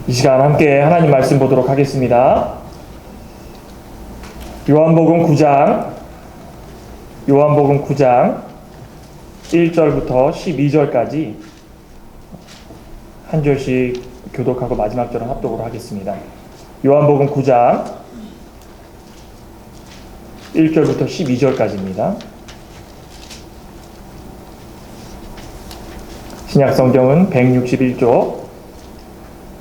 이 시간 함께 하나님 말씀 보도록 하겠습니다. 요한복음 9장 1절부터 12절까지 한 절씩 교독하고 마지막 절은 합독으로 하겠습니다. 요한복음 9장 1절부터 12절까지입니다. 신약성경은 161쪽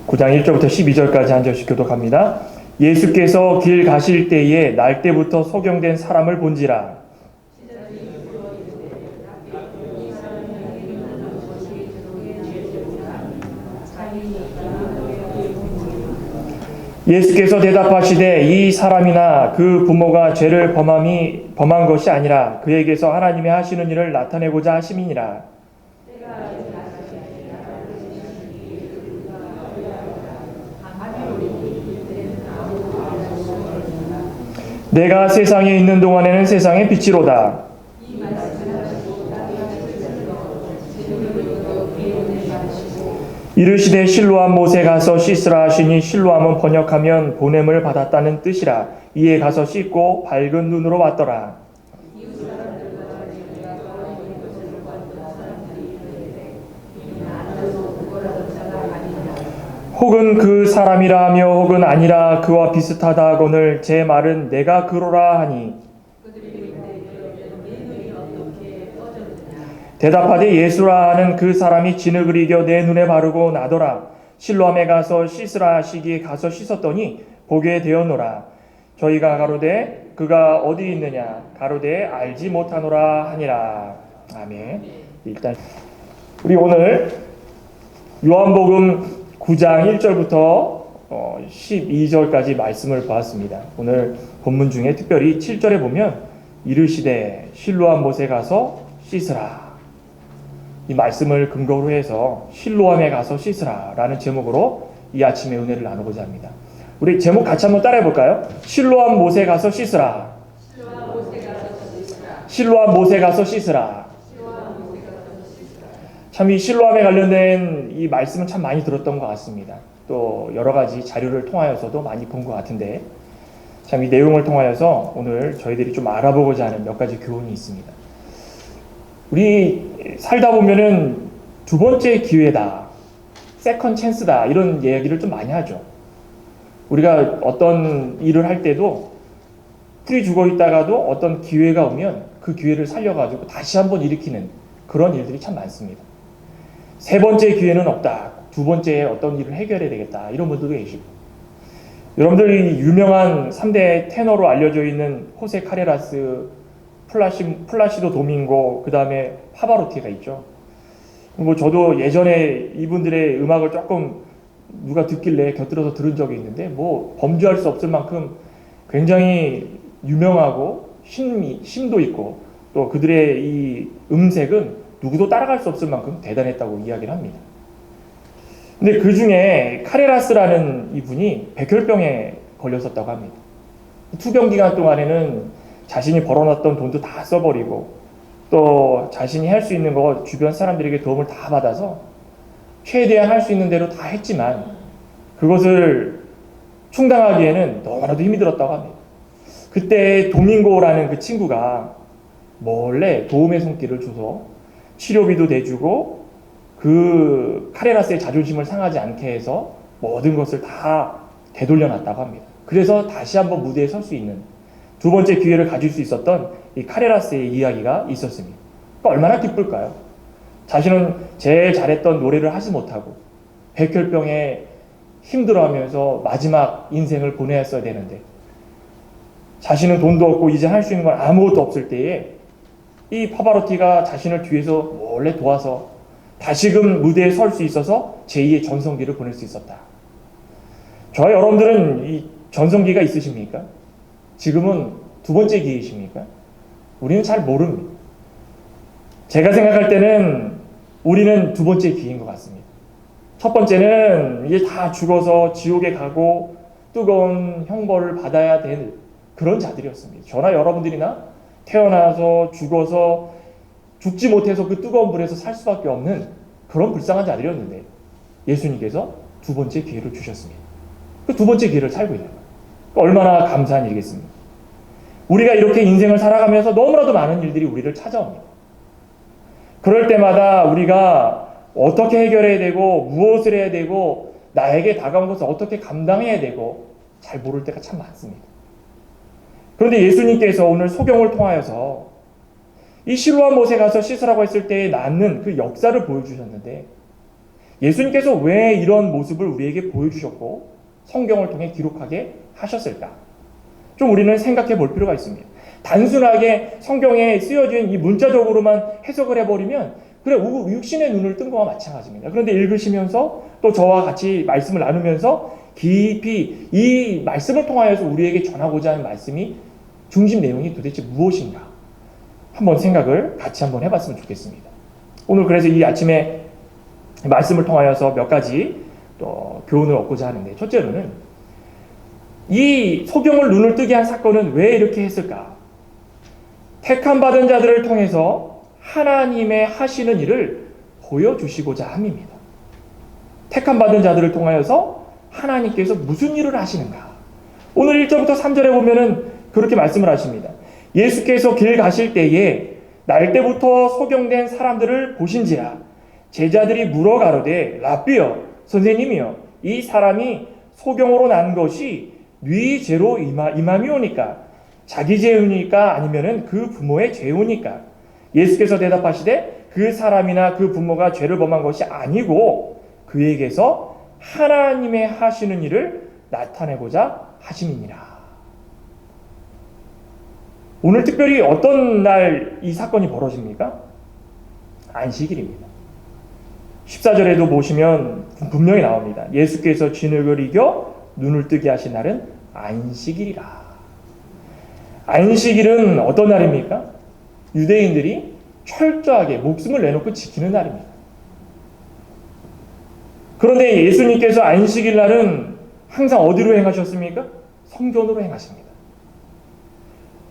9장 1절부터 12절까지 한 절씩 교독합니다. 예수께서 길 가실 때에 날 때부터 소경된 사람을 본지라. 예수께서 대답하시되 이 사람이나 그 부모가 죄를 범한 것이 아니라 그에게서 하나님의 하시는 일을 나타내고자 하심이니라. 내가 세상에 있는 동안에는 세상의 빛이로다. 이르시되 실로암 못에 가서 씻으라 하시니 실로암은 번역하면 보냄을 받았다는 뜻이라. 이에 가서 씻고 밝은 눈으로 왔더라. 혹은 그 사람이라 하며 혹은 아니라 그와 비슷하다 하거늘 제 말은 내가 그로라 하니 대답하되 예수라 하는 그 사람이 진흙을 이겨 내 눈에 바르고 나더라. 실로암에 가서 씻으라 하시기에 가서 씻었더니 보게 되었노라. 저희가 가로되 그가 어디 있느냐 가로되 알지 못하노라 하니라. 아멘. 일단 우리 오늘 요한복음 9장 1절부터 12절까지 말씀을 보았습니다. 오늘 본문 중에 특별히 7절에 보면 이르시되 실로암 못에 가서 씻으라. 이 말씀을 근거로 해서 실로암에 가서 씻으라 라는 제목으로 이 아침에 은혜를 나누고자 합니다. 우리 제목 같이 한번 따라해 볼까요? 실로암 못에 가서 씻으라. 실로암 못에 가서 씻으라. 참 이 실로암에 관련된 이 말씀은 참 많이 들었던 것 같습니다. 또 여러 가지 자료를 통하여서도 많이 본 것 같은데 참 이 내용을 통하여서 오늘 저희들이 좀 알아보고자 하는 몇 가지 교훈이 있습니다. 우리 살다 보면은 두 번째 기회다, 세컨 찬스다 이런 얘기를 좀 많이 하죠. 우리가 어떤 일을 할 때도 풀이 죽어 있다가도 어떤 기회가 오면 그 기회를 살려가지고 다시 한번 일으키는 그런 일들이 참 많습니다. 세 번째 기회는 없다. 두 번째에 어떤 일을 해결해야 되겠다. 이런 분들도 계시고. 여러분들이 유명한 3대 테너로 알려져 있는 호세 카레라스, 플라시도 도밍고, 그 다음에 파바로티가 있죠. 뭐 저도 예전에 이분들의 음악을 조금 누가 듣길래 곁들여서 들은 적이 있는데 뭐 범주할 수 없을 만큼 굉장히 유명하고 심도 있고 또 그들의 이 음색은 누구도 따라갈 수 없을 만큼 대단했다고 이야기를 합니다. 근데 그 중에 카레라스라는 이분이 백혈병에 걸렸었다고 합니다. 투병 기간 동안에는 자신이 벌어놨던 돈도 다 써버리고 또 자신이 할 수 있는 거 주변 사람들에게 도움을 다 받아서 최대한 할 수 있는 대로 다 했지만 그것을 충당하기에는 너무나도 힘이 들었다고 합니다. 그때 도밍고라는 그 친구가 몰래 도움의 손길을 줘서 치료비도 내주고 그 카레라스의 자존심을 상하지 않게 해서 모든 것을 다 되돌려놨다고 합니다. 그래서 다시 한번 무대에 설 수 있는 두 번째 기회를 가질 수 있었던 이 카레라스의 이야기가 있었습니다. 그러니까 얼마나 기쁠까요? 자신은 제일 잘했던 노래를 하지 못하고 백혈병에 힘들어하면서 마지막 인생을 보내야 되는데 자신은 돈도 없고 이제 할 수 있는 건 아무것도 없을 때에 이 파바로티가 자신을 뒤에서 몰래 도와서 다시금 무대에 설 수 있어서 제2의 전성기를 보낼 수 있었다. 저와 여러분들은 이 전성기가 있으십니까? 지금은 두 번째 기회이십니까? 우리는 잘 모릅니다. 제가 생각할 때는 우리는 두 번째 기회인 것 같습니다. 첫 번째는 이제 다 죽어서 지옥에 가고 뜨거운 형벌을 받아야 될 그런 자들이었습니다. 저나 여러분들이나 태어나서 죽어서 죽지 못해서 그 뜨거운 불에서 살 수밖에 없는 그런 불쌍한 자들이었는데 예수님께서 두 번째 기회를 주셨습니다. 그 두 번째 기회를 살고 있는 거예요. 얼마나 감사한 일이겠습니까? 우리가 이렇게 인생을 살아가면서 너무나도 많은 일들이 우리를 찾아옵니다. 그럴 때마다 우리가 어떻게 해결해야 되고 무엇을 해야 되고 나에게 다가온 것을 어떻게 감당해야 되고 잘 모를 때가 참 많습니다. 그런데 예수님께서 오늘 소경을 통하여서 이 실로암 못에 가서 씻으라고 했을 때에 낳는 그 역사를 보여주셨는데 예수님께서 왜 이런 모습을 우리에게 보여주셨고 성경을 통해 기록하게 하셨을까? 좀 우리는 생각해 볼 필요가 있습니다. 단순하게 성경에 쓰여진 이 문자적으로만 해석을 해버리면 그래 육신의 눈을 뜬 거와 마찬가지입니다. 그런데 읽으시면서 또 저와 같이 말씀을 나누면서 깊이 이 말씀을 통하여서 우리에게 전하고자 하는 말씀이 중심 내용이 도대체 무엇인가 한번 생각을 같이 한번 해봤으면 좋겠습니다. 오늘 그래서 이 아침에 말씀을 통하여서 몇 가지 또 교훈을 얻고자 하는데 첫째로는 이 소경을 눈을 뜨게 한 사건은 왜 이렇게 했을까? 택함 받은 자들을 통해서 하나님의 하시는 일을 보여주시고자 함입니다. 택함 받은 자들을 통하여서 하나님께서 무슨 일을 하시는가? 오늘 1절부터 3절에 보면은 그렇게 말씀을 하십니다. 예수께서 길 가실 때에 날 때부터 소경된 사람들을 보신지라 제자들이 물어 가로되 랍비여 선생님이여 이 사람이 소경으로 난 것이 네 죄로 임함이오니까 자기 죄우니까 아니면은 그 부모의 죄우니까 예수께서 대답하시되 그 사람이나 그 부모가 죄를 범한 것이 아니고 그에게서 하나님의 하시는 일을 나타내고자 하심이니라. 오늘 특별히 어떤 날 이 사건이 벌어집니까? 안식일입니다. 14절에도 보시면 분명히 나옵니다. 예수께서 진흙을 이겨 눈을 뜨게 하신 날은 안식일이라. 안식일은 어떤 날입니까? 유대인들이 철저하게 목숨을 내놓고 지키는 날입니다. 그런데 예수님께서 안식일 날은 항상 어디로 행하셨습니까? 성전으로 행하십니다.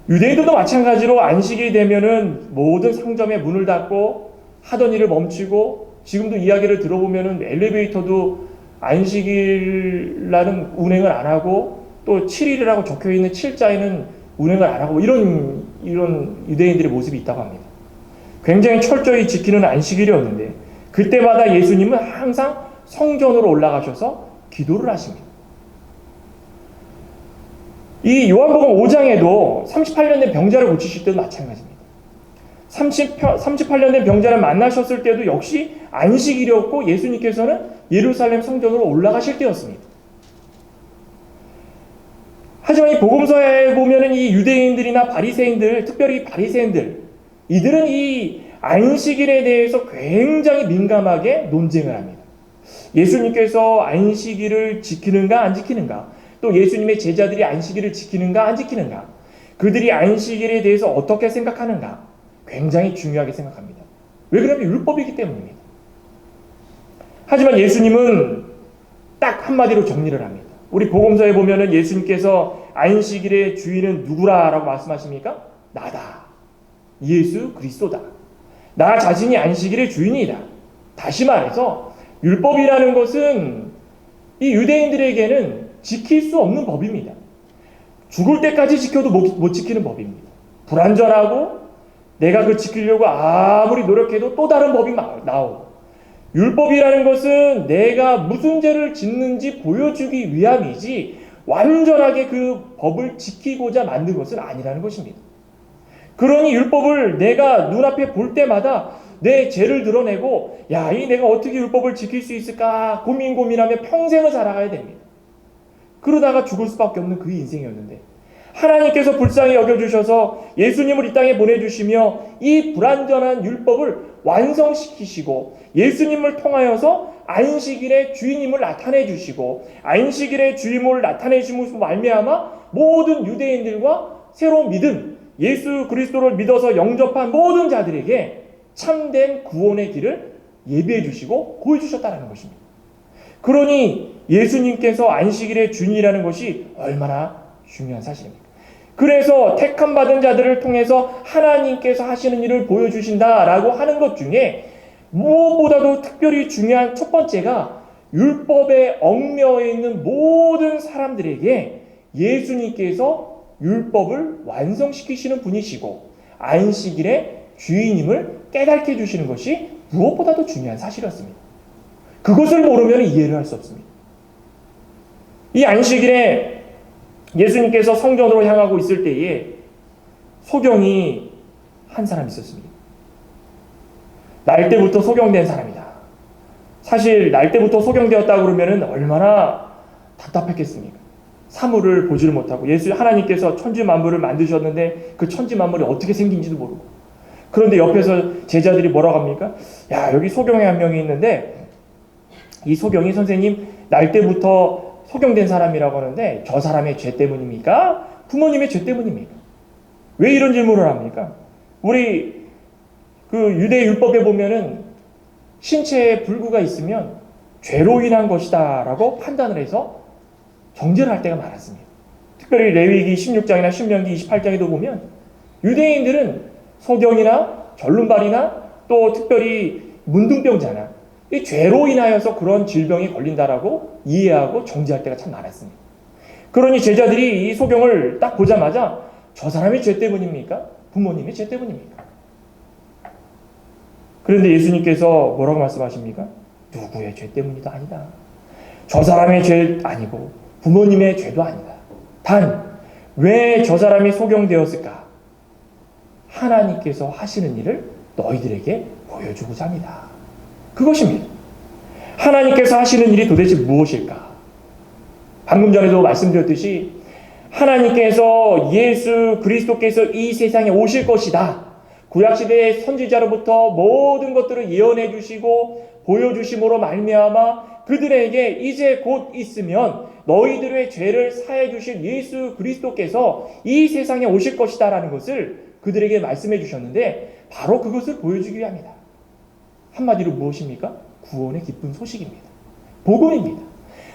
유대인들도 마찬가지로 안식일이 되면은 모든 상점의 문을 닫고 하던 일을 멈추고 지금도 이야기를 들어보면은 엘리베이터도 안식일 날은 운행을 안 하고 또 7일이라고 적혀 있는 7자에는 운행을 안 하고 이런 유대인들의 모습이 있다고 합니다. 굉장히 철저히 지키는 안식일이었는데 그때마다 예수님은 항상 성전으로 올라가셔서 기도를 하십니다. 이 요한복음 5장에도 38년 된 병자를 고치실 때도 마찬가지입니다. 38년 된 병자를 만나셨을 때도 역시 안식일이었고 예수님께서는 예루살렘 성전으로 올라가실 때였습니다. 하지만 이 복음서에 보면은 이 유대인들이나 바리새인들, 특별히 바리새인들, 이들은 이 안식일에 대해서 굉장히 민감하게 논쟁을 합니다. 예수님께서 안식일을 지키는가 안 지키는가, 또 예수님의 제자들이 안식일을 지키는가 안 지키는가, 그들이 안식일에 대해서 어떻게 생각하는가 굉장히 중요하게 생각합니다. 왜 그러냐면 율법이기 때문입니다. 하지만 예수님은 딱 한마디로 정리를 합니다. 우리 복음서에 보면은 예수님께서 안식일의 주인은 누구라라고 말씀하십니까? 나다. 예수 그리스도다. 나 자신이 안식일의 주인이다. 다시 말해서 율법이라는 것은 이 유대인들에게는 지킬 수 없는 법입니다. 죽을 때까지 지켜도 못 지키는 법입니다. 불완전하고 내가 그 지키려고 아무리 노력해도 또 다른 법이 나오고, 율법이라는 것은 내가 무슨 죄를 짓는지 보여주기 위함이지 완전하게 그 법을 지키고자 만든 것은 아니라는 것입니다. 그러니 율법을 내가 눈앞에 볼 때마다 내 죄를 드러내고 내가 어떻게 율법을 지킬 수 있을까 고민하며 평생을 살아가야 됩니다. 그러다가 죽을 수밖에 없는 그 인생이었는데 하나님께서 불쌍히 여겨주셔서 예수님을 이 땅에 보내주시며 이 불완전한 율법을 완성시키시고 예수님을 통하여서 안식일의 주인임을 나타내 주시고 안식일의 주임을 나타내 주심으로 말미암아 모든 유대인들과 새로운 믿음, 예수 그리스도를 믿어서 영접한 모든 자들에게 참된 구원의 길을 예비해 주시고 보여주셨다는 것입니다. 그러니 예수님께서 안식일의 주인이라는 것이 얼마나 중요한 사실입니까? 그래서 택함 받은 자들을 통해서 하나님께서 하시는 일을 보여주신다라고 하는 것 중에 무엇보다도 특별히 중요한 첫 번째가 율법에 얽매여 있는 모든 사람들에게 예수님께서 율법을 완성시키시는 분이시고 안식일의 주인임을 깨닫게 해주시는 것이 무엇보다도 중요한 사실이었습니다. 그것을 모르면 이해를 할 수 없습니다. 이 안식일에 예수님께서 성전으로 향하고 있을 때에 소경이 한 사람 있었습니다. 날 때부터 소경된 사람이다. 사실 날 때부터 소경되었다 그러면 얼마나 답답했겠습니까? 사물을 보지를 못하고 하나님께서 천지 만물을 만드셨는데 그 천지 만물이 어떻게 생긴지도 모르고, 그런데 옆에서 제자들이 뭐라고 합니까? 야, 여기 소경이 한 명이 있는데 이 소경이 선생님 날 때부터 소경된 사람이라고 하는데 저 사람의 죄 때문입니까? 부모님의 죄 때문입니까? 왜 이런 질문을 합니까? 우리 그 유대 율법에 보면은 신체에 불구가 있으면 죄로 인한 것이다 라고 판단을 해서 정죄를 할 때가 많았습니다. 특별히 레위기 16장이나 신명기 28장에도 보면 유대인들은 소경이나 절름발이나 또 특별히 문둥병자나 이 죄로 인하여서 그런 질병이 걸린다라고 이해하고 정죄할 때가 참 많았습니다. 그러니 제자들이 이 소경을 딱 보자마자 저 사람의 죄 때문입니까? 부모님의 죄 때문입니까? 그런데 예수님께서 뭐라고 말씀하십니까? 누구의 죄 때문이도 아니다. 저 사람의 죄 아니고 부모님의 죄도 아니다. 단 왜 저 사람이 소경되었을까? 하나님께서 하시는 일을 너희들에게 보여주고자 합니다. 그것입니다. 하나님께서 하시는 일이 도대체 무엇일까? 방금 전에도 말씀드렸듯이 하나님께서 예수 그리스도께서 이 세상에 오실 것이다. 구약시대의 선지자로부터 모든 것들을 예언해 주시고 보여주심으로 말미암아 그들에게 이제 곧 있으면 너희들의 죄를 사해 주실 예수 그리스도께서 이 세상에 오실 것이다 라는 것을 그들에게 말씀해 주셨는데 바로 그것을 보여주기 위함이다. 한마디로 무엇입니까? 구원의 기쁜 소식입니다. 복음입니다.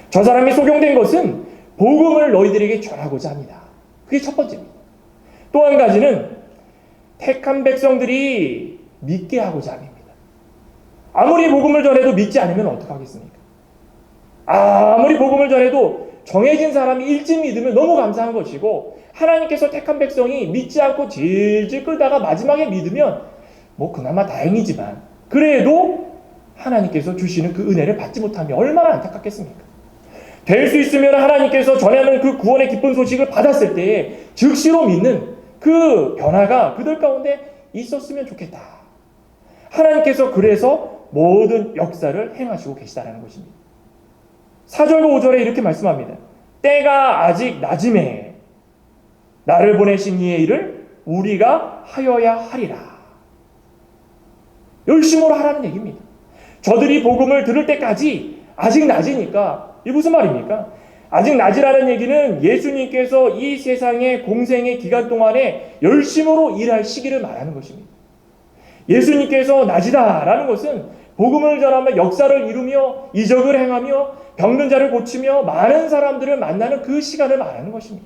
저 사람이 소경된 것은 복음을 너희들에게 전하고자 합니다. 그게 첫 번째입니다. 또 한 가지는 택한 백성들이 믿게 하고자 합니다. 아무리 복음을 전해도 믿지 않으면 어떡하겠습니까? 아무리 복음을 전해도 정해진 사람이 일찍 믿으면 너무 감사한 것이고 하나님께서 택한 백성이 믿지 않고 질질 끌다가 마지막에 믿으면 뭐 그나마 다행이지만 그래도 하나님께서 주시는 그 은혜를 받지 못하면 얼마나 안타깝겠습니까? 될 수 있으면 하나님께서 전하는 그 구원의 기쁜 소식을 받았을 때에 즉시로 믿는 그 변화가 그들 가운데 있었으면 좋겠다. 하나님께서 그래서 모든 역사를 행하시고 계시다는 것입니다. 4절과 5절에 이렇게 말씀합니다. 때가 아직 낮음에 나를 보내신 이의 일을 우리가 하여야 하리라. 열심으로 하라는 얘기입니다. 저들이 복음을 들을 때까지 아직 낮이니까 이게 무슨 말입니까? 아직 낮이라는 얘기는 예수님께서 이 세상의 공생의 기간 동안에 열심으로 일할 시기를 말하는 것입니다. 예수님께서 낮이다라는 것은 복음을 전하며 역사를 이루며 이적을 행하며 병든 자를 고치며 많은 사람들을 만나는 그 시간을 말하는 것입니다.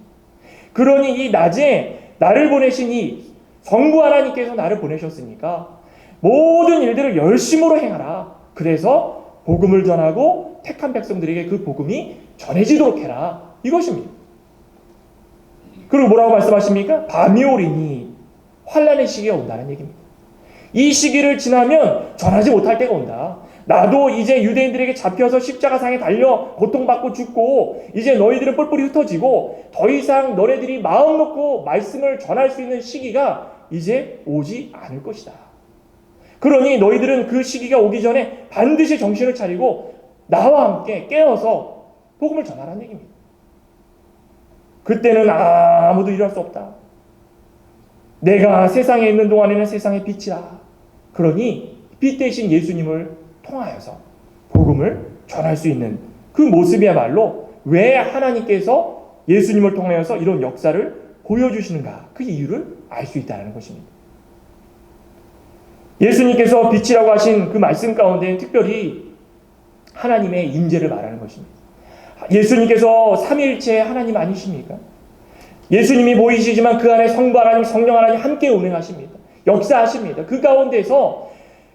그러니 이 낮에 나를 보내신 이 성부 하나님께서 나를 보내셨으니까 모든 일들을 열심으로 행하라. 그래서 복음을 전하고 택한 백성들에게 그 복음이 전해지도록 해라. 이것입니다. 그리고 뭐라고 말씀하십니까? 밤이 오리니 환난의 시기가 온다는 얘기입니다. 이 시기를 지나면 전하지 못할 때가 온다. 나도 이제 유대인들에게 잡혀서 십자가상에 달려 고통받고 죽고 이제 너희들은 뿔뿔이 흩어지고 더 이상 너네들이 마음 놓고 말씀을 전할 수 있는 시기가 이제 오지 않을 것이다. 그러니 너희들은 그 시기가 오기 전에 반드시 정신을 차리고 나와 함께 깨어서 복음을 전하라는 얘기입니다. 그때는 아무도 일할 수 없다. 내가 세상에 있는 동안에는 세상의 빛이다. 그러니 빛 대신 예수님을 통하여서 복음을 전할 수 있는 그 모습이야말로 왜 하나님께서 예수님을 통하여서 이런 역사를 보여주시는가 그 이유를 알 수 있다는 것입니다. 예수님께서 빛이라고 하신 그 말씀 가운데 특별히 하나님의 임재를 말하는 것입니다. 예수님께서 삼위일체 하나님 아니십니까? 예수님이 보이시지만 그 안에 성부 하나님, 성령 하나님 함께 운행하십니다. 역사하십니다. 그 가운데서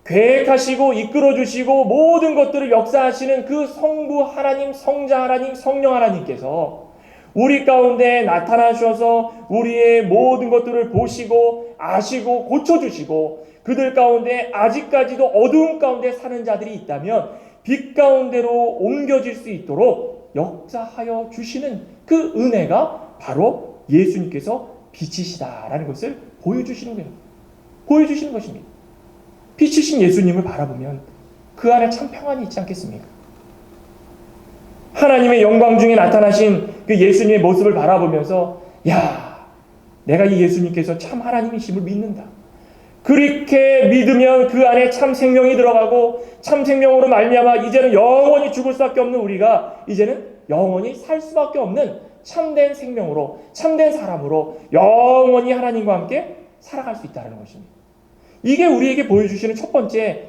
계획하시고 이끌어주시고 모든 것들을 역사하시는 그 성부 하나님, 성자 하나님, 성령 하나님께서 우리 가운데 나타나셔서 우리의 모든 것들을 보시고 아시고 고쳐주시고 그들 가운데 아직까지도 어두운 가운데 사는 자들이 있다면 빛 가운데로 옮겨질 수 있도록 역사하여 주시는 그 은혜가 바로 예수님께서 빛이시다라는 것을 보여주시는 거예요. 보여주시는 것입니다. 빛이신 예수님을 바라보면 그 안에 참 평안이 있지 않겠습니까? 하나님의 영광 중에 나타나신 그 예수님의 모습을 바라보면서 야, 내가 이 예수님께서 참 하나님이심을 믿는다. 그렇게 믿으면 그 안에 참 생명이 들어가고 참 생명으로 말미암아 이제는 영원히 죽을 수밖에 없는 우리가 이제는 영원히 살 수밖에 없는 참된 생명으로 참된 사람으로 영원히 하나님과 함께 살아갈 수 있다는 것입니다. 이게 우리에게 보여주시는 첫 번째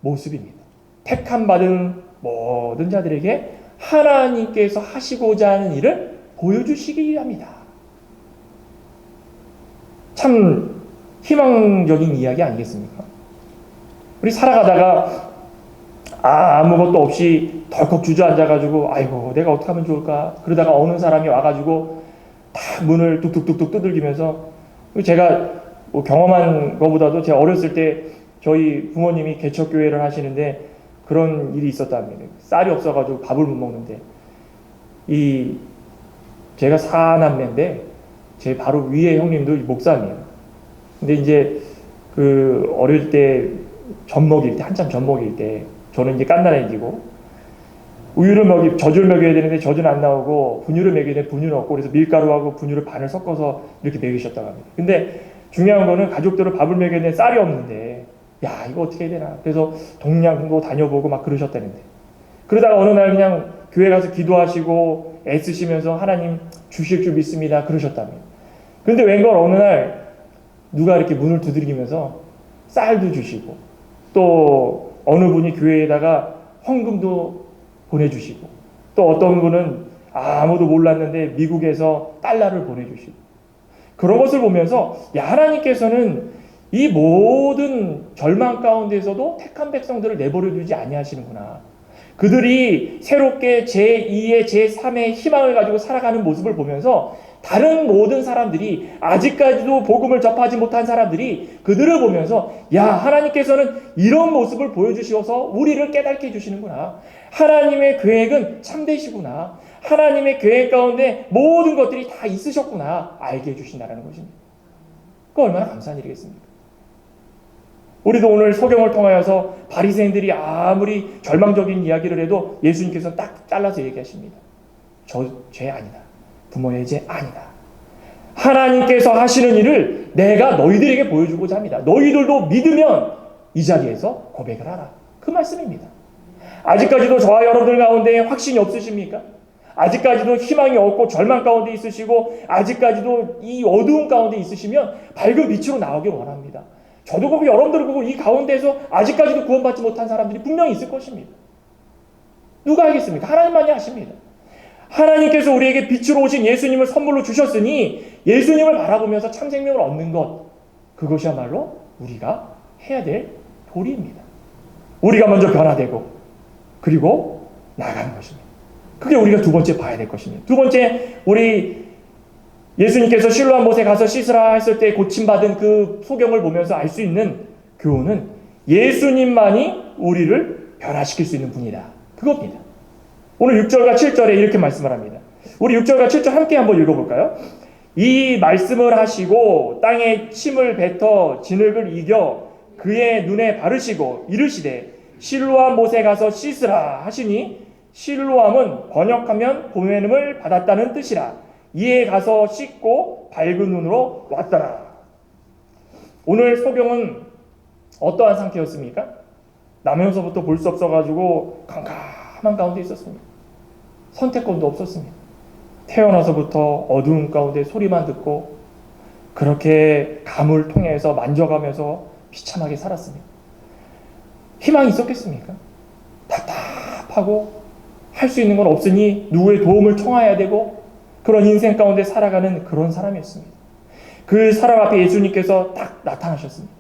모습입니다. 택함 받은 모든 자들에게 하나님께서 하시고자 하는 일을 보여주시기 위함이다. 참 희망적인 이야기 아니겠습니까? 우리 살아가다가 아무것도 없이 덜컥 주저앉아가지고 아이고 내가 어떻게 하면 좋을까 그러다가 어느 사람이 와가지고 다 문을 뚝뚝뚝뚝 두들기면서 제가 뭐 경험한 것보다도 제가 어렸을 때 저희 부모님이 개척교회를 하시는데 그런 일이 있었답니다. 쌀이 없어가지고 밥을 못 먹는데 제가 4남매인데 제 바로 위에 형님도 목사님이에요. 근데 이제 그 어릴 때 한참 젖 먹일 때 저는 이제 깐난애기고 젖을 먹여야 되는데 젖은 안 나오고 분유를 먹여야 되는데 분유는 없고 그래서 밀가루하고 분유를 반을 섞어서 이렇게 먹이셨다고 합니다. 근데 중요한 거는 가족들을 밥을 먹여야 되는데 쌀이 없는데 야 이거 어떻게 해야 되나 그래서 동양도 다녀보고 막 그러셨다는데 그러다가 어느 날 그냥 교회 가서 기도하시고 애쓰시면서 하나님 주실 줄 믿습니다 그러셨답니다. 그런데 웬걸 어느 날 누가 이렇게 문을 두드리면서 쌀도 주시고 또 어느 분이 교회에다가 헌금도 보내주시고 또 어떤 분은 아무도 몰랐는데 미국에서 달러를 보내주시고 그런 것을 보면서 야 하나님께서는 이 모든 절망 가운데서도 택한 백성들을 내버려 두지 아니하시는구나. 그들이 새롭게 제2의 제3의 희망을 가지고 살아가는 모습을 보면서 다른 모든 사람들이 아직까지도 복음을 접하지 못한 사람들이 그들을 보면서 야 하나님께서는 이런 모습을 보여주셔서 우리를 깨닫게 해주시는구나. 하나님의 계획은 참되시구나. 하나님의 계획 가운데 모든 것들이 다 있으셨구나 알게 해주신다는 것입니다. 그 얼마나 감사한 일이겠습니까? 우리도 오늘 소경을 통하여서 바리새인들이 아무리 절망적인 이야기를 해도 예수님께서 딱 잘라서 얘기하십니다. 저 죄 아니다. 부모의 죄 아니다. 하나님께서 하시는 일을 내가 너희들에게 보여주고자 합니다. 너희들도 믿으면 이 자리에서 고백을 하라. 그 말씀입니다. 아직까지도 저와 여러분들 가운데 확신이 없으십니까? 아직까지도 희망이 없고 절망 가운데 있으시고 아직까지도 이 어두운 가운데 있으시면 밝은 빛으로 나오길 원합니다. 저도 보고 여러분들 보고 이 가운데서 아직까지도 구원받지 못한 사람들이 분명히 있을 것입니다. 누가 알겠습니까? 하나님만이 아십니다. 하나님께서 우리에게 빛으로 오신 예수님을 선물로 주셨으니 예수님을 바라보면서 참 생명을 얻는 것 그것이야말로 우리가 해야 될 도리입니다. 우리가 먼저 변화되고 그리고 나가는 것입니다. 그게 우리가 두 번째 봐야 될 것입니다. 두 번째 우리 예수님께서 실로암 못에 가서 씻으라 했을 때 고침받은 그 소경을 보면서 알 수 있는 교훈은 예수님만이 우리를 변화시킬 수 있는 분이다. 그겁니다. 오늘 6절과 7절에 이렇게 말씀을 합니다. 우리 6절과 7절 함께 한번 읽어볼까요? 이 말씀을 하시고 땅에 침을 뱉어 진흙을 이겨 그의 눈에 바르시고 이르시되 실로암 못에 가서 씻으라 하시니 실로암은 번역하면 보냄을 받았다는 뜻이라. 이에 가서 씻고 밝은 눈으로 왔더라. 오늘 소경은 어떠한 상태였습니까? 나면서부터 볼 수 없어가지고 캄캄한 가운데 있었습니다. 선택권도 없었습니다. 태어나서부터 어두운 가운데 소리만 듣고 그렇게 감을 통해서 만져가면서 비참하게 살았습니다. 희망이 있었겠습니까? 답답하고 할 수 있는 건 없으니 누구의 도움을 청해야 되고 그런 인생 가운데 살아가는 그런 사람이었습니다. 그 사람 앞에 예수님께서 딱 나타나셨습니다.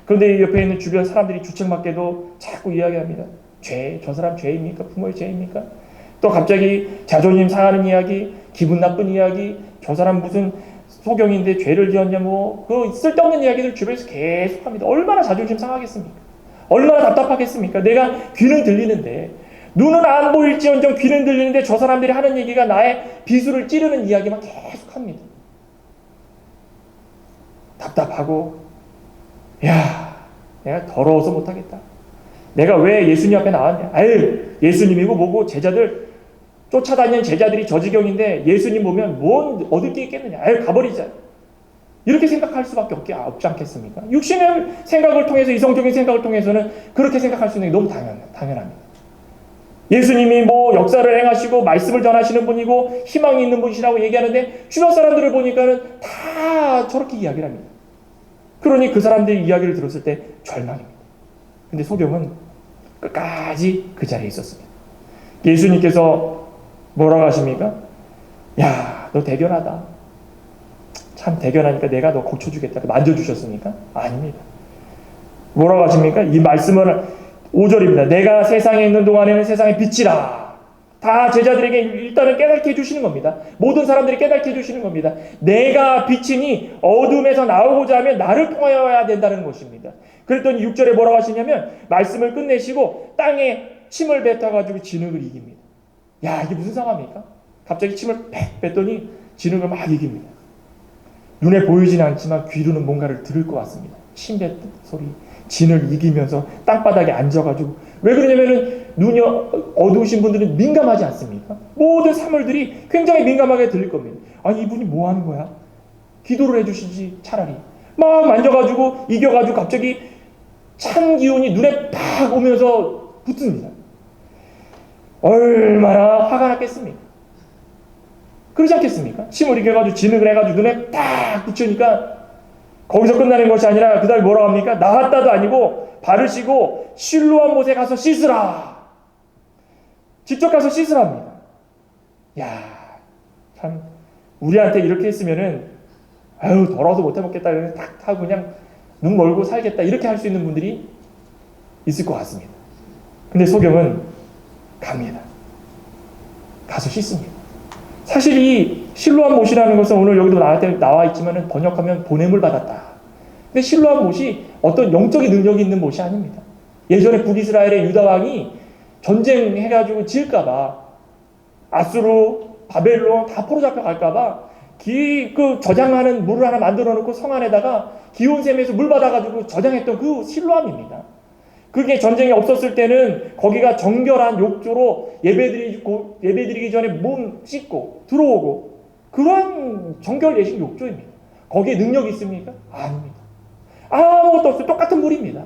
그런데 옆에 있는 주변 사람들이 주책맞게도 자꾸 이야기합니다. 저 사람 죄입니까? 부모의 죄입니까? 또 갑자기 자존심 상하는 이야기, 기분 나쁜 이야기, 저 사람 무슨 소경인데 죄를 지었냐, 그 쓸데없는 이야기들 주변에서 계속 합니다. 얼마나 자존심 상하겠습니까? 얼마나 답답하겠습니까? 내가 귀는 들리는데, 눈은 안 보일지언정 귀는 들리는데 저 사람들이 하는 얘기가 나의 비수를 찌르는 이야기만 계속 합니다. 답답하고, 내가 더러워서 못하겠다. 내가 왜 예수님 앞에 나왔냐? 예수님이고 뭐고 제자들, 쫓아다니는 제자들이 저 지경인데 예수님 보면 뭔 얻을 게 있겠느냐? 가버리자. 이렇게 생각할 수밖에 없지 않겠습니까? 육신의 생각을 통해서, 이성적인 생각을 통해서는 그렇게 생각할 수 있는 게 너무 당연합니다. 예수님이 역사를 행하시고 말씀을 전하시는 분이고 희망이 있는 분이시라고 얘기하는데 주변 사람들을 보니까는 다 저렇게 이야기를 합니다. 그러니 그 사람들의 이야기를 들었을 때 절망입니다. 근데 소경은 끝까지 그 자리에 있었습니다. 예수님께서 뭐라고 하십니까? 너 대견하다. 참 대견하니까 내가 너 고쳐주겠다. 만져주셨습니까? 아닙니다. 뭐라고 하십니까? 이 말씀을 5절입니다. 내가 세상에 있는 동안에는 세상의 빛이라. 다 제자들에게 일단은 깨닫게 해주시는 겁니다. 모든 사람들이 깨닫게 해주시는 겁니다. 내가 빛이니 어둠에서 나오고자 하면 나를 통하여야 된다는 것입니다. 그랬더니 6절에 뭐라고 하시냐면 말씀을 끝내시고 땅에 침을 뱉어가지고 진흙을 이깁니다. 이게 무슨 상황입니까? 갑자기 침을 팩 뱉더니 진흙을 막 이깁니다. 눈에 보이지는 않지만 귀로는 뭔가를 들을 것 같습니다. 침 뱉는 소리, 진을 이기면서 땅바닥에 앉아가지고. 왜 그러냐면은 눈이 어두우신 분들은 민감하지 않습니까? 모든 사물들이 굉장히 민감하게 들릴 겁니다. 이분이 뭐 하는 거야? 기도를 해주시지 차라리. 막 만져가지고 이겨가지고 갑자기 찬 기운이 눈에 팍 오면서 붙습니다. 얼마나 화가 났겠습니까? 그러지 않겠습니까? 침을 이겨가지고 진흙을 해가지고 눈에 딱 붙이니까 거기서 끝나는 것이 아니라 그 다음에 뭐라고 합니까? 나왔다도 아니고 발을 씻고 실로암 못에 가서 씻으라. 직접 가서 씻으랍니다. 참 우리한테 이렇게 했으면은 더러워서 못 해먹겠다. 딱 하고 그냥 눈 멀고 살겠다. 이렇게 할 수 있는 분들이 있을 것 같습니다. 근데 소경은 갑니다. 가서 씻습니다. 사실 이 실로암 못이라는 것은 오늘 여기도 나와 있지만 번역하면 보냄을 받았다. 근데 실로암 못이 어떤 영적인 능력이 있는 못이 아닙니다. 예전에 북이스라엘의 유다 왕이 전쟁해가지고 지을까봐 아수르, 바벨론 다 포로 잡혀갈까봐 그 저장하는 물을 하나 만들어 놓고 성 안에다가 기온샘에서 물 받아가지고 저장했던 그 실로암입니다. 그게 전쟁이 없었을 때는 거기가 정결한 욕조로 예배드리기 전에 몸 씻고 들어오고 그런 정결 예식 욕조입니다. 거기에 능력이 있습니까? 아닙니다. 아무것도 없어요. 똑같은 물입니다.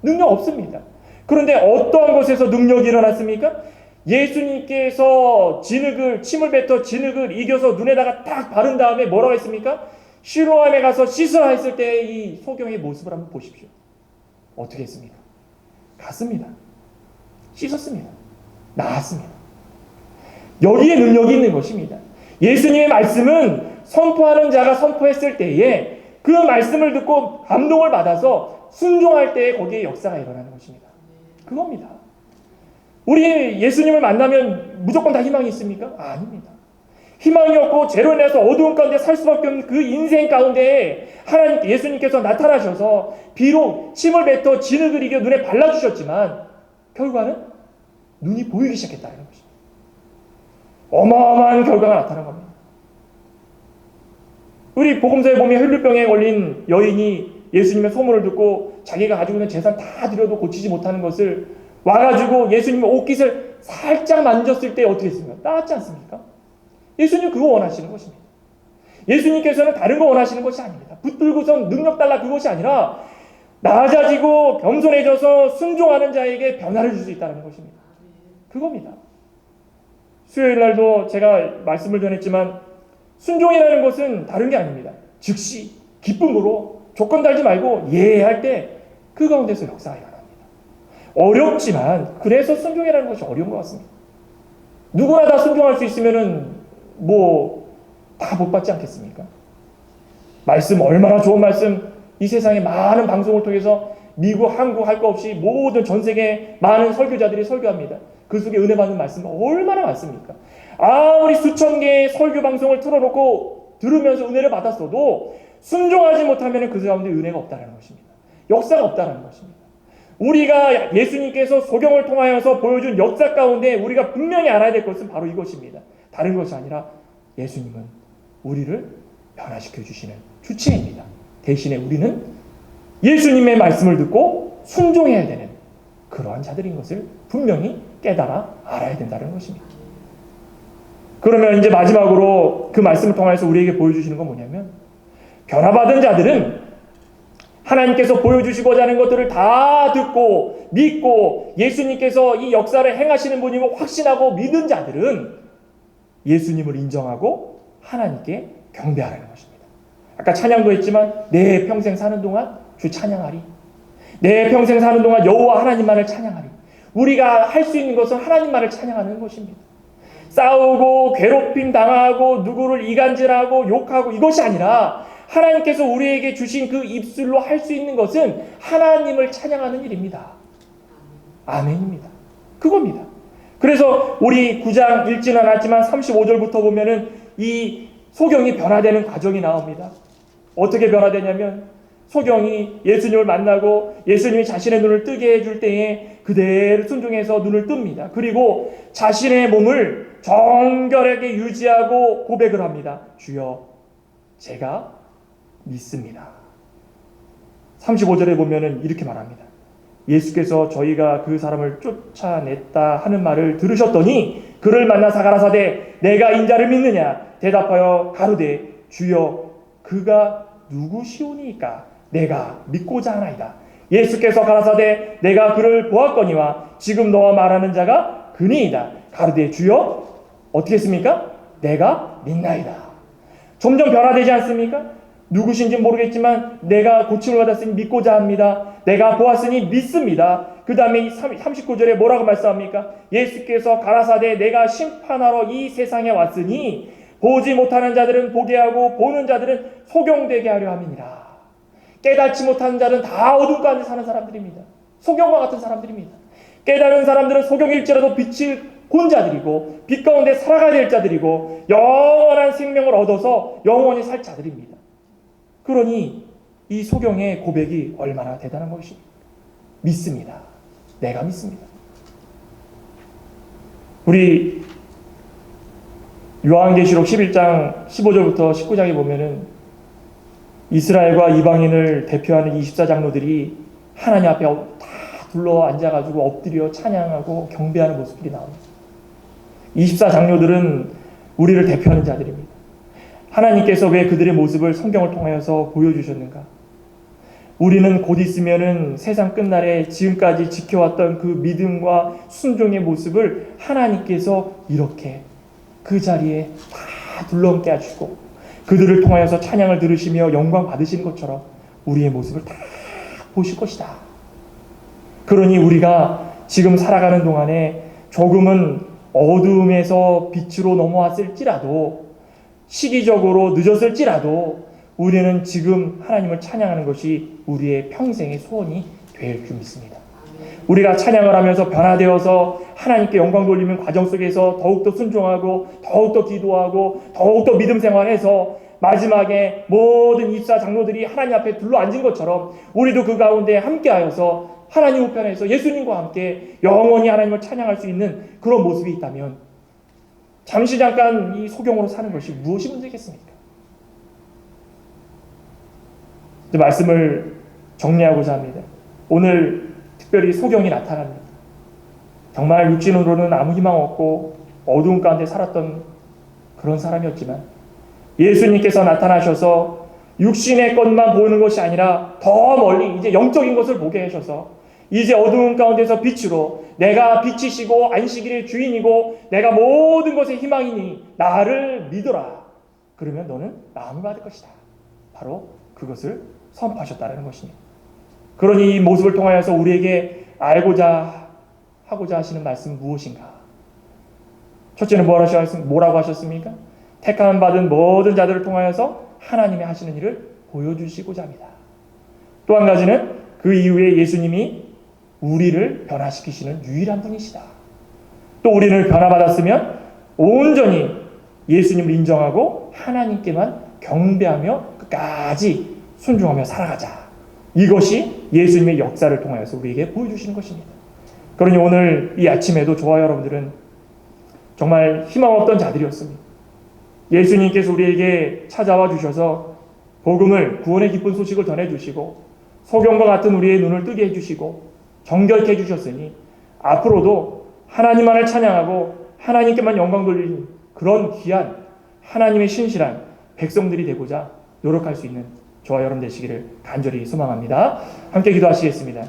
능력 없습니다. 그런데 어떠한 곳에서 능력이 일어났습니까? 예수님께서 침을 뱉어 진흙을 이겨서 눈에다가 딱 바른 다음에 뭐라고 했습니까? 실로암에 가서 씻으라 했을 때 이 소경의 모습을 한번 보십시오. 어떻게 했습니까? 갔습니다. 씻었습니다. 나았습니다. 여기에 능력이 있는 것입니다. 예수님의 말씀은 선포하는 자가 선포했을 때에 그 말씀을 듣고 감동을 받아서 순종할 때에 거기에 역사가 일어나는 것입니다. 그겁니다. 우리 예수님을 만나면 무조건 다 희망이 있습니까? 아닙니다. 희망이 없고 죄로 인해서 어두운 가운데 살 수밖에 없는 그 인생 가운데 하나님께 예수님께서 나타나셔서 비록 침을 뱉어 진흙을 이겨 눈에 발라주셨지만 결과는 눈이 보이기 시작했다는 것입니다. 어마어마한 결과가 나타난 겁니다. 우리 복음서에 보면 혈류병에 걸린 여인이 예수님의 소문을 듣고 자기가 가지고 있는 재산 다 드려도 고치지 못하는 것을 와가지고 예수님의 옷깃을 살짝 만졌을 때 어떻게 했습니까? 나았지 않습니까? 예수님 그거 원하시는 것입니다. 예수님께서는 다른 거 원하시는 것이 아닙니다. 붙들고선 능력 달라 그것이 아니라 낮아지고 겸손해져서 순종하는 자에게 변화를 줄 수 있다는 것입니다. 그겁니다. 수요일 날도 제가 말씀을 전했지만 순종이라는 것은 다른 게 아닙니다. 즉시 기쁨으로 조건 달지 말고 예할 때 그 가운데서 역사가 일어납니다. 어렵지만 그래서 순종이라는 것이 어려운 것 같습니다. 누구나 다 순종할 수 있으면은 다 못 받지 않겠습니까? 말씀 얼마나 좋은 말씀 이 세상에 많은 방송을 통해서 미국, 한국 할 거 없이 모든 전 세계 많은 설교자들이 설교합니다. 그 속에 은혜 받는 말씀 얼마나 많습니까? 아무리 수천 개의 설교 방송을 틀어놓고 들으면서 은혜를 받았어도 순종하지 못하면 그 가운데 은혜가 없다는 것입니다. 역사가 없다는 것입니다. 우리가 예수님께서 소경을 통하여서 보여준 역사 가운데 우리가 분명히 알아야 될 것은 바로 이것입니다. 다른 것이 아니라 예수님은 우리를 변화시켜 주시는 주체입니다. 대신에 우리는 예수님의 말씀을 듣고 순종해야 되는 그러한 자들인 것을 분명히 깨달아 알아야 된다는 것입니다. 그러면 이제 마지막으로 그 말씀을 통해서 우리에게 보여주시는 건 뭐냐면, 변화받은 자들은 하나님께서 보여주시고자 하는 것들을 다 듣고 믿고 예수님께서 이 역사를 행하시는 분임을 확신하고 믿은 자들은 예수님을 인정하고 하나님께 경배하라는 것입니다. 아까 찬양도 했지만 내 평생 사는 동안 주 찬양하리. 내 평생 사는 동안 여호와 하나님만을 찬양하리. 우리가 할 수 있는 것은 하나님만을 찬양하는 것입니다. 싸우고 괴롭힘 당하고 누구를 이간질하고 욕하고 이것이 아니라 하나님께서 우리에게 주신 그 입술로 할 수 있는 것은 하나님을 찬양하는 일입니다. 아멘입니다. 그겁니다. 그래서 우리 9장 읽지는 않았지만 35절부터 보면은 이 소경이 변화되는 과정이 나옵니다. 어떻게 변화되냐면, 소경이 예수님을 만나고 예수님이 자신의 눈을 뜨게 해줄 때에 그대로 순종해서 눈을 뜹니다. 그리고 자신의 몸을 정결하게 유지하고 고백을 합니다. 주여, 제가 믿습니다. 35절에 보면은 이렇게 말합니다. 예수께서 저희가 그 사람을 쫓아냈다 하는 말을 들으셨더니 그를 만나사 가라사대 내가 인자를 믿느냐 대답하여 가로되 주여 그가 누구시오니까 내가 믿고자 하나이다. 예수께서 가라사대 내가 그를 보았거니와 지금 너와 말하는 자가 그니이다. 가로되 주여 어떻게 했습니까? 내가 믿나이다. 점점 변화되지 않습니까? 누구신지 모르겠지만 내가 고침을 받았으니 믿고자 합니다. 내가 보았으니 믿습니다. 그 다음에 39절에 뭐라고 말씀합니까? 예수께서 가라사대 내가 심판하러 이 세상에 왔으니 보지 못하는 자들은 보게 하고 보는 자들은 소경되게 하려 함이니라. 깨닫지 못하는 자는 다 어둠 가운데 사는 사람들입니다. 소경과 같은 사람들입니다. 깨달은 사람들은 소경일지라도 빛을 본 자들이고 빛 가운데 살아가야 될 자들이고 영원한 생명을 얻어서 영원히 살 자들입니다. 그러니 이 소경의 고백이 얼마나 대단한 것입니까? 믿습니다. 내가 믿습니다. 우리 요한계시록 11장 15절부터 19장에 보면은 이스라엘과 이방인을 대표하는 24장로들이 하나님 앞에 다 둘러 앉아가지고 엎드려 찬양하고 경배하는 모습들이 나옵니다. 24장로들은 우리를 대표하는 자들입니다. 하나님께서 왜 그들의 모습을 성경을 통하여서 보여주셨는가? 우리는 곧 있으면은 세상 끝날에 지금까지 지켜왔던 그 믿음과 순종의 모습을 하나님께서 이렇게 그 자리에 다 둘러앉게 하시고 그들을 통하여서 찬양을 들으시며 영광 받으시는 것처럼 우리의 모습을 다 보실 것이다. 그러니 우리가 지금 살아가는 동안에 조금은 어둠에서 빛으로 넘어왔을지라도 시기적으로 늦었을지라도 우리는 지금 하나님을 찬양하는 것이 우리의 평생의 소원이 될 줄 믿습니다. 우리가 찬양을 하면서 변화되어서 하나님께 영광 돌리는 과정 속에서 더욱더 순종하고 더욱더 기도하고 더욱더 믿음 생활해서 마지막에 모든 입사 장로들이 하나님 앞에 둘러앉은 것처럼 우리도 그 가운데 함께하여서 하나님 우편에서 예수님과 함께 영원히 하나님을 찬양할 수 있는 그런 모습이 있다면 잠시 잠깐 이 소경으로 사는 것이 무엇이 문제겠습니까? 이제 말씀을 정리하고자 합니다. 오늘 특별히 소경이 나타납니다. 정말 육신으로는 아무 희망 없고 어두운 가운데 살았던 그런 사람이었지만 예수님께서 나타나셔서 육신의 것만 보는 것이 아니라 더 멀리 이제 영적인 것을 보게 하셔서 이제 어두운 가운데서 빛으로 내가 빛이시고 안식일의 주인이고 내가 모든 것의 희망이니 나를 믿어라. 그러면 너는 나음을 받을 것이다. 바로 그것을 선포하셨다는 것입니다. 그러니 이 모습을 통하여서 우리에게 알고자 하고자 하시는 말씀 무엇인가? 첫째는 뭐라고 하셨습니까? 택함 받은 모든 자들을 통하여서 하나님의 하시는 일을 보여주시고자 합니다. 또 한 가지는 그 이후에 예수님이 우리를 변화시키시는 유일한 분이시다. 또 우리를 변화받았으면 온전히 예수님을 인정하고 하나님께만 경배하며 끝까지 순종하며 살아가자. 이것이 예수님의 역사를 통하여서 우리에게 보여주시는 것입니다. 그러니 오늘 이 아침에도 저와 여러분들은 정말 희망 없던 자들이었습니다. 예수님께서 우리에게 찾아와 주셔서 복음을, 구원의 기쁜 소식을 전해주시고 소경과 같은 우리의 눈을 뜨게 해주시고 정결케 해주셨으니 앞으로도 하나님만을 찬양하고 하나님께만 영광 돌리는 그런 귀한 하나님의 신실한 백성들이 되고자 노력할 수 있는 저와 여러분 되시기를 간절히 소망합니다. 함께 기도하시겠습니다.